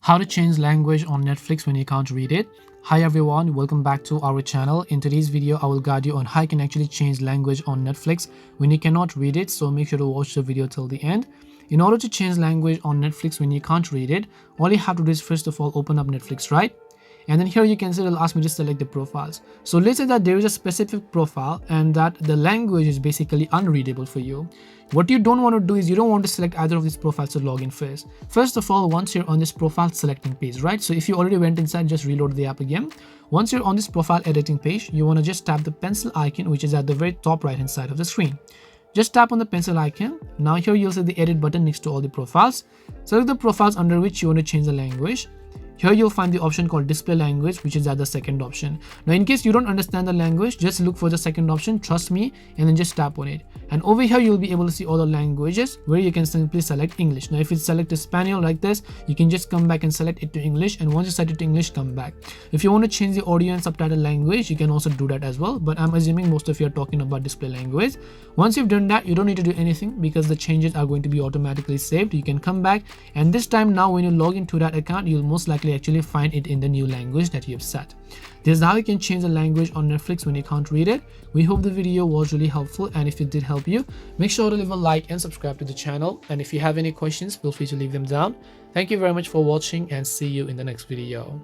How to change language on Netflix when you can't read it. Hi everyone, welcome back to our channel. In today's video, I will guide you on how you can actually change language on Netflix when you cannot read it. So make sure to watch the video till the end. In order to change language on Netflix when you can't read it, all you have to do is first of all open up Netflix, right? And then here you can see it'll ask me to select the profiles. So let's say that there is a specific profile and that the language is basically unreadable for you. What you don't want to do is you don't want to select either of these profiles to log in first. First of all, once you're on this profile selecting page, right? So if you already went inside, just reload the app again. Once you're on this profile editing page, you want to just tap the pencil icon, which is at the very top right hand side of the screen. Just tap on the pencil icon. Now here you'll see the edit button next to all the profiles. Select the profiles under which you want to change the language. Here you'll find the option called display language, which is at the second option. Now in case you don't understand the language, just look for the second option, trust me, and then just tap on it. And over here you'll be able to see all the languages where you can simply select English. Now if you select Espanol like this, you can just come back and select it to English, and once you set it to English, come back. If you want to change the audio and subtitle language, you can also do that as well, but I'm assuming most of you are talking about display language. Once you've done that, you don't need to do anything because the changes are going to be automatically saved. You can come back, and this time now when you log into that account, you'll most likely actually find it in the new language that you've set. This is how you can change the language on Netflix when you can't read it. We hope the video was really helpful, and if it did help you, make sure to leave a like and subscribe to the channel. And if you have any questions, feel free to leave them down. Thank you very much for watching, and see you in the next video.